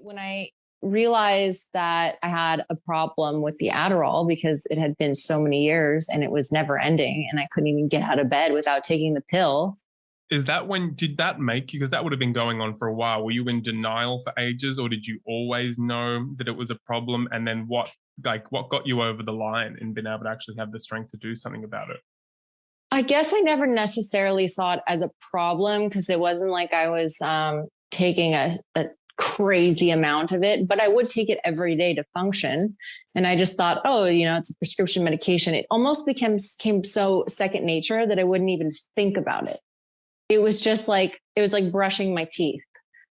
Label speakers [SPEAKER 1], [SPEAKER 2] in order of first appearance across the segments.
[SPEAKER 1] When I realized that I had a problem with the Adderall because it had been so many years and it was never ending and I couldn't even get out of bed without taking the pill.
[SPEAKER 2] Is that when did that make you? Because that would have been going on for a while. Were you in denial for ages, or did you always know that it was a problem? And then what got you over the line and been able to actually have the strength to do something about it?
[SPEAKER 1] I guess I never necessarily saw it as a problem because it wasn't like I was taking a crazy amount of it, but I would take it every day to function. And I just thought, oh, it's a prescription medication. It almost became so second nature that I wouldn't even think about it. It was like brushing my teeth.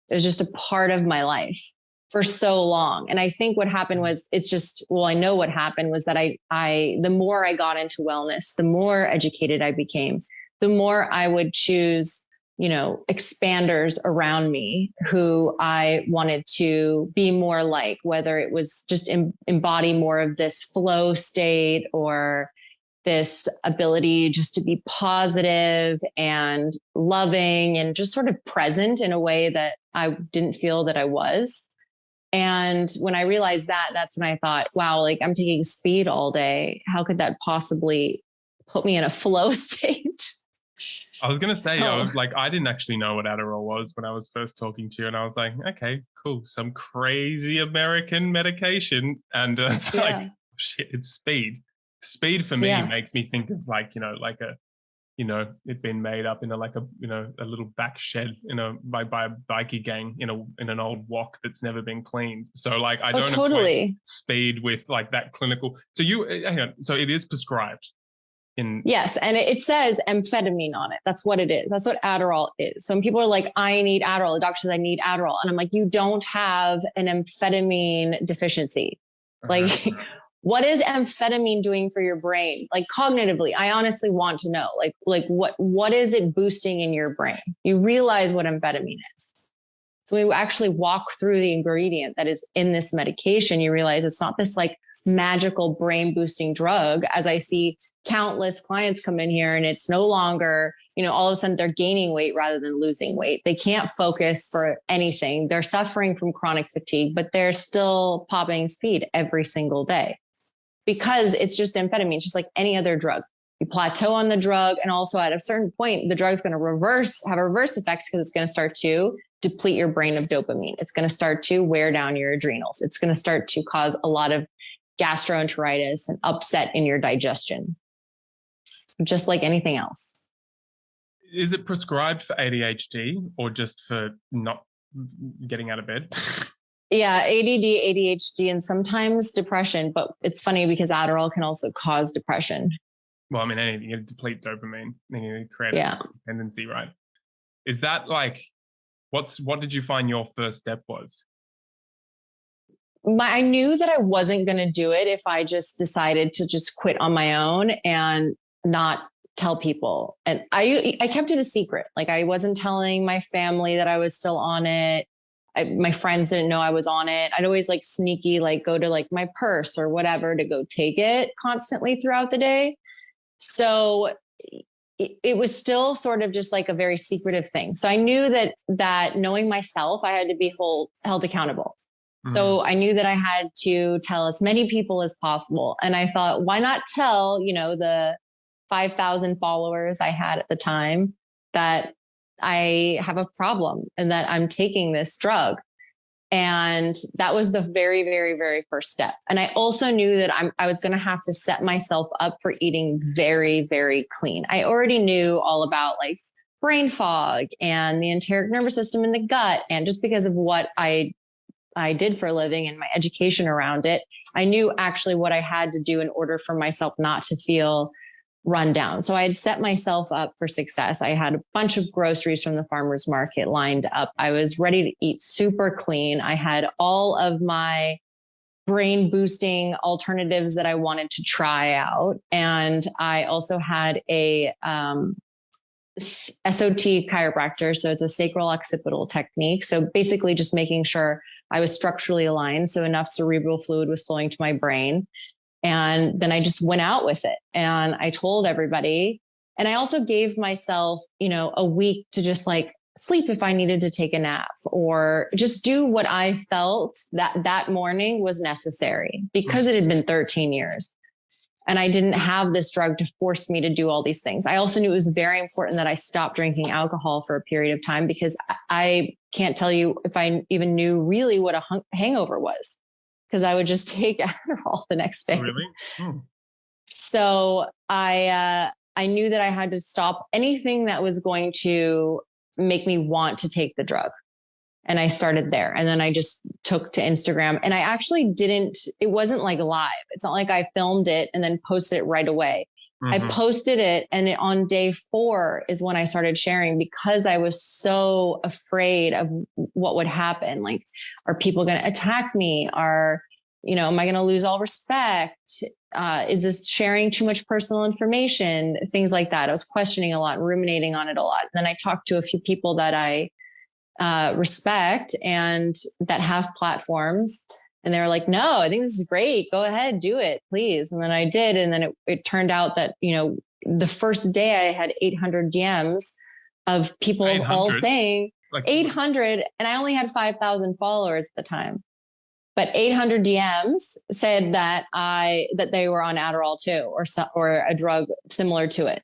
[SPEAKER 1] It was just a part of my life for so long. And I think what happened was I know what happened was that the more I got into wellness, the more educated I became, the more I would choose, expanders around me who I wanted to be more like, whether it was just embody more of this flow state or this ability just to be positive and loving and just sort of present in a way that I didn't feel that I was. And when I realized that, that's when I thought, wow, like I'm taking speed all day. How could that possibly put me in a flow state?
[SPEAKER 2] I was gonna say,
[SPEAKER 1] So,
[SPEAKER 2] I didn't actually know what Adderall was when I was first talking to you, and I was like, okay, cool, some crazy American medication, and it's like,
[SPEAKER 1] yeah,
[SPEAKER 2] shit, it's speed. Speed for me
[SPEAKER 1] yeah.
[SPEAKER 2] makes me think of it being made up in a little back shed by a bikie gang in an old wok that's never been cleaned. So like I
[SPEAKER 1] Oh,
[SPEAKER 2] don't equate
[SPEAKER 1] totally.
[SPEAKER 2] speed with like that clinical. So you hang on, so it is prescribed in.
[SPEAKER 1] Yes. And it says amphetamine on it. That's what it is. That's what Adderall is. So when people are like, I need Adderall, the doctor says I need Adderall. And I'm like, you don't have an amphetamine deficiency. Like, what is amphetamine doing for your brain? Like cognitively, I honestly want to know, what is it boosting in your brain? You realize what amphetamine is. So we actually walk through the ingredient that is in this medication. You realize it's not this like magical brain boosting drug. As I see countless clients come in here and it's no longer, all of a sudden they're gaining weight rather than losing weight. They can't focus for anything. They're suffering from chronic fatigue, but they're still popping speed every single day because it's just amphetamine. It's just like any other drug. You plateau on the drug, and also at a certain point, the drug's going to have a reverse effects because it's going to start to deplete your brain of dopamine. It's going to start to wear down your adrenals. It's going to start to cause a lot of gastroenteritis and upset in your digestion, just like anything else.
[SPEAKER 2] Is it prescribed for ADHD or just for not getting out of bed?
[SPEAKER 1] Yeah, ADD, ADHD, and sometimes depression. But it's funny because Adderall can also cause depression.
[SPEAKER 2] Well, I mean, anything, you deplete dopamine, then you create
[SPEAKER 1] Yeah.
[SPEAKER 2] a tendency, right? Is that like, what did you find your first step was?
[SPEAKER 1] I knew that I wasn't going to do it if I just decided to just quit on my own and not tell people. And I kept it a secret. Like I wasn't telling my family that I was still on it. My friends didn't know I was on it. I'd always like sneaky, like go to like my purse or whatever to go take it constantly throughout the day. So it was still sort of just like a very secretive thing. So I knew that knowing myself, I had to be held accountable.
[SPEAKER 2] Mm.
[SPEAKER 1] So I knew that I had to tell as many people as possible. And I thought, why not tell, the 5,000 followers I had at the time that I have a problem and that I'm taking this drug. And that was the very, very, very first step. And I also knew that I was going to have to set myself up for eating very, very clean. I already knew all about like brain fog and the enteric nervous system in the gut. And just because of what I did for a living and my education around it, I knew actually what I had to do in order for myself not to feel run down. So I had set myself up for success. I had a bunch of groceries from the farmer's market lined up. I was ready to eat super clean. I had all of my brain boosting alternatives that I wanted to try out. And I also had a SOT chiropractor. So it's a sacral occipital technique. So basically just making sure I was structurally aligned. So enough cerebral fluid was flowing to my brain. And then I just went out with it and I told everybody. And I also gave myself, a week to just like sleep if I needed to take a nap, or just do what I felt that morning was necessary, because it had been 13 years. And I didn't have this drug to force me to do all these things. I also knew it was very important that I stop drinking alcohol for a period of time, because I can't tell you if I even knew really what a hangover was, because I would just take Adderall the next
[SPEAKER 2] Oh,
[SPEAKER 1] day.
[SPEAKER 2] really? Hmm.
[SPEAKER 1] So I knew that I had to stop anything that was going to make me want to take the drug. And I started there. And then I just took to Instagram, and I actually it wasn't like live. It's not like I filmed it and then posted it right away. I posted it, and on day 4 is when I started sharing, because I was so afraid of what would happen. Like, are people going to attack me? Am I going to lose all respect? Is this sharing too much personal information? Things like that. I was questioning a lot, ruminating on it a lot. And then I talked to a few people that I respect and that have platforms. And they were like, no, I think this is great. Go ahead, do it, please. And then I did. And then it turned out that, the first day I had 800 DMs of people all saying
[SPEAKER 2] like
[SPEAKER 1] 800. And I only had 5,000 followers at the time. But 800 DMs said that they were on Adderall too, or a drug similar to it.